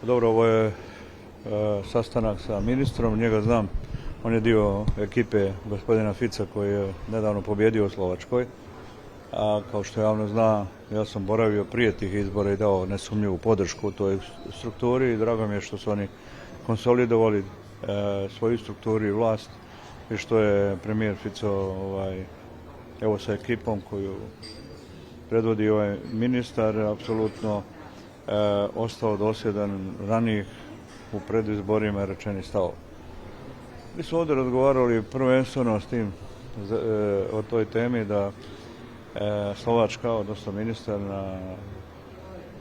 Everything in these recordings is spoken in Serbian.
Dobro, ovo je sastanak sa ministrom, njega znam, on je dio ekipe gospodina Fica koji je nedavno pobjedio u Slovačkoj. A kao što javno zna, ja sam boravio prije tih izbora i dao nesumnjivu podršku toj strukturi i drago mi je što su oni konsolidovali svoju strukturu i vlast i što je premijer Fico evo sa ekipom koju predvodi ovaj ministar apsolutno ostao dosljedan ranijih u predizborima rečenih stavova. Mi smo ovdje razgovarali prvenstveno s tim o toj temi da Slovačka, odnosno ministar na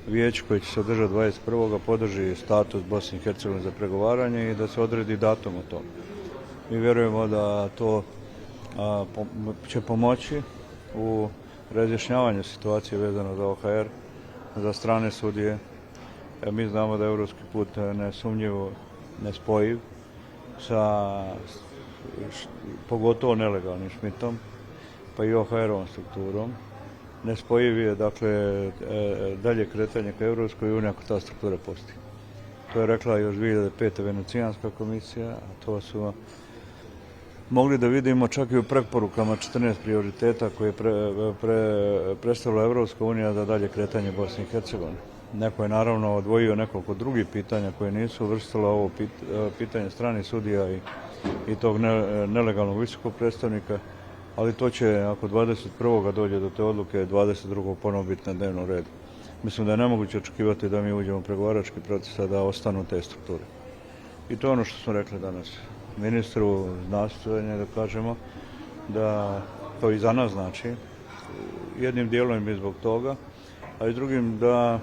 vijeću koji će se održati 21. podrži status Bosne i Hercegovine za pregovaranje i da se odredi datum o tome. Mi vjerujemo da to će pomoći u razjašnjavanju situacije vezano za OHR, za strane sudije. Mi znamo da je europski put nesumnjivo nespojiv sa pogotovo nelegalnim šmitom, pa i OHR-ovom strukturom. Nespojiv je, dakle, dalje kretanje ka Europskoj uniji ako ta struktura postoji. To je rekla još 2005. Venecijanska komisija, a to su mogli da vidimo čak i u preporukama 14 prioriteta koje je predstavila Europska unija za dalje kretanje Bosne i Hercegovine. Neko je naravno odvojio nekoliko drugih pitanja koje nisu uvrstila ovo pitanje stranih sudija i tog nelegalnog visokog predstavnika, ali to će, ako 21. dođe do te odluke, 22. ponovo biti na dnevnom redu. Mislim da je nemoguće očekivati da mi uđemo u pregovarački proces, a da ostanu te strukture. I to je ono što smo rekli danas ministru, nastojanje da kažemo da to i za nas znači, jednim dijelom i zbog toga, a i drugim da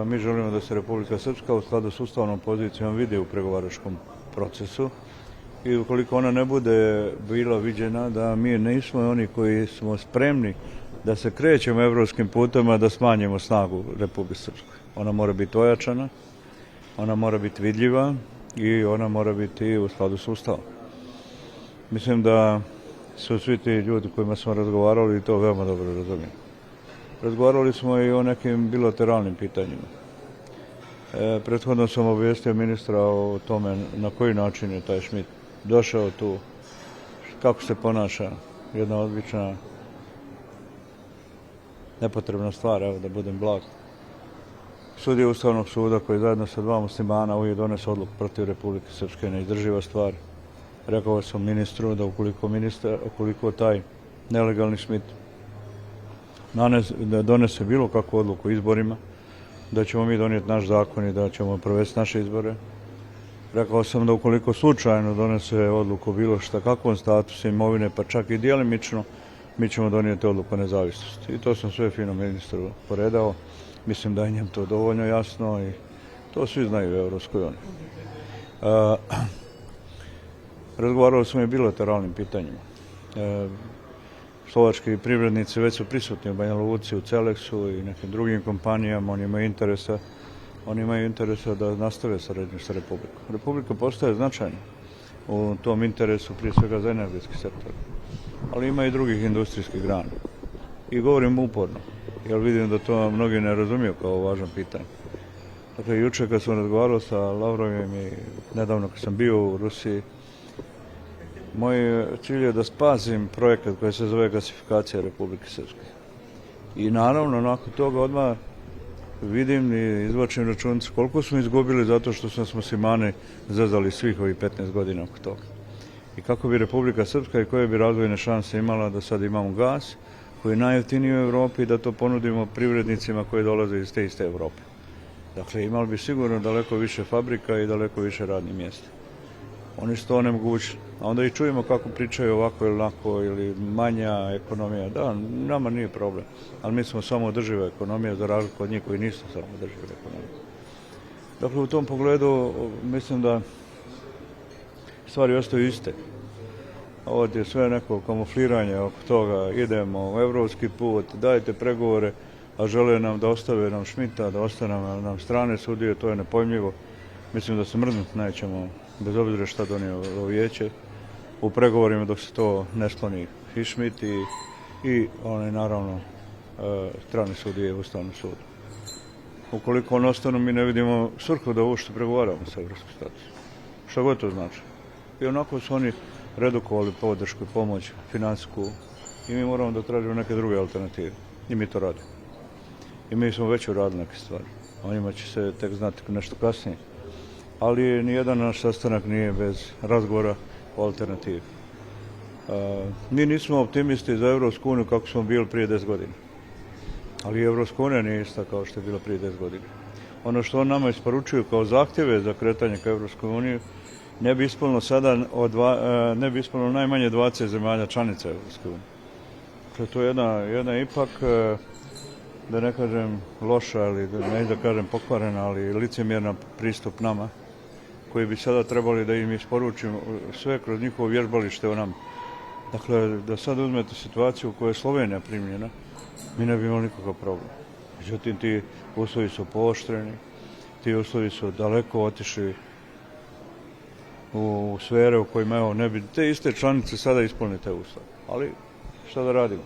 mi želimo da se Republika Srpska u skladu s ustavnom pozicijom vidi u pregovaračkom procesu i ukoliko ona ne bude bila viđena da mi nismo oni koji smo spremni da se krećemo evropskim putima da smanjimo snagu Republike Srpske. Ona mora biti ojačana, ona mora biti vidljiva i ona mora biti u skladu s ustavom. Mislim da su svi ti ljudi kojima smo razgovarali i to veoma dobro razumiju. Razgovarali smo i o nekim bilateralnim pitanjima. Prethodno sam obavijestio ministra o tome na koji način je taj Schmidt došao tu, kako se ponaša, jedna odlična nepotrebna stvar, evo da budem blag. Sudija Ustavnog suda koji zajedno sa dva muslimana uvijek donese odluku protiv Republike Srpske, neizdrživa stvar. Rekao sam ministru da ukoliko taj nelegalni Schmidt donese bilo kakvu odluku o izborima, da ćemo mi donijeti naš zakon i da ćemo provesti naše izbore. Rekao sam da ukoliko slučajno donese odluku bilo šta, kakvom statusu imovine, pa čak i djelimično, mi ćemo donijeti odluku o nezavisnosti. I to sam sve fino ministru poredao. Mislim da je njem to dovoljno jasno i to svi znaju u Europskoj uniji. Razgovarali smo i o bilateralnim pitanjima. Slovački privrednici već su prisutni u Banja Luci, u Celeksu i nekim drugim kompanijama. Oni imaju interesa da nastave saradnju sa Republikom. Republika postaje značajna u tom interesu, prije svega za energetski sektor, ali ima i drugih industrijskih grana. I govorim uporno, jer vidim da to mnogi ne razumiju kao važno pitanje. Dakle, jučer kad sam razgovarao sa Lavrovim i nedavno kad sam bio u Rusiji, moj cilj je da spasim projekat koji se zove gasifikacija Republike Srpske. I naravno, nakon toga odmah vidim i izvlačim računicu koliko smo izgubili zato što smo muslimani zazali svih ovih 15 godina oko toga. I kako bi Republika Srpska i koje bi razvojne šanse imala da sad imamo gas koji je najjeftiniji u Evropi i da to ponudimo privrednicima koji dolaze iz te iste Evrope. Dakle, imali bi sigurno daleko više fabrika i daleko više radnih mjesta. Oni su to onemogućili. A onda i čujemo kako pričaju ovako ili onako ili manja ekonomija. Da, nama nije problem. Ali mi smo samo održiva ekonomija za razliku od njih koji nisu samo održiva ekonomija. Dakle, u tom pogledu mislim da stvari ostaju iste. Ovdje je sve neko kamufliranje oko toga. Idemo u evropski put, dajte pregovore, a žele nam da ostave nam Schmidta, da ostane nam strane sudije, to je nepojmljivo. Mislim da se mrznuti nećemo, bez obzira šta donio ovo vijeće, u pregovorima dok se to ne skloni i Schmidt i naravno strane sudije u Ustavnom sudu. Ukoliko on ostanu, mi ne vidimo svrhu da uopšte pregovaramo sa evropskim statusom. Šta god to znači. I onako su oni redukovali podršku i pomoć finansijsku i mi moramo da tražimo neke druge alternative. I mi to radimo. I mi smo već uradili neke stvari. O njima će se tek znati nešto kasnije. Ali nijedan naš sastanak nije bez razgovora o alternativi. Mi nismo optimisti za Evropsku uniju kako smo bili prije 10 godina. Ali Evropska unija nije ista kao što je bila prije 10 godina. Ono što on nama isporučuju kao zahtjeve za kretanje ka Evropskoj uniji ne bi ispunilo sada ne bi ispunilo najmanje 20 zemalja članica Evropske unije. Dakle, to je jedna ipak, da ne kažem loša, ali ne da kažem pokvarena, ali licemjerna pristup nama, koji bi sada trebali da im isporučimo sve kroz njihovo vježbalište o nama. Dakle, da sad uzmete situaciju u kojoj je Slovenija primljena, mi ne bi imali nikakav problem. Međutim, ti uslovi su pooštreni, ti uslovi su daleko otišli u sfere u kojima, evo, ne bi te iste članice sada ispunili te uslove. Ali, šta da radimo?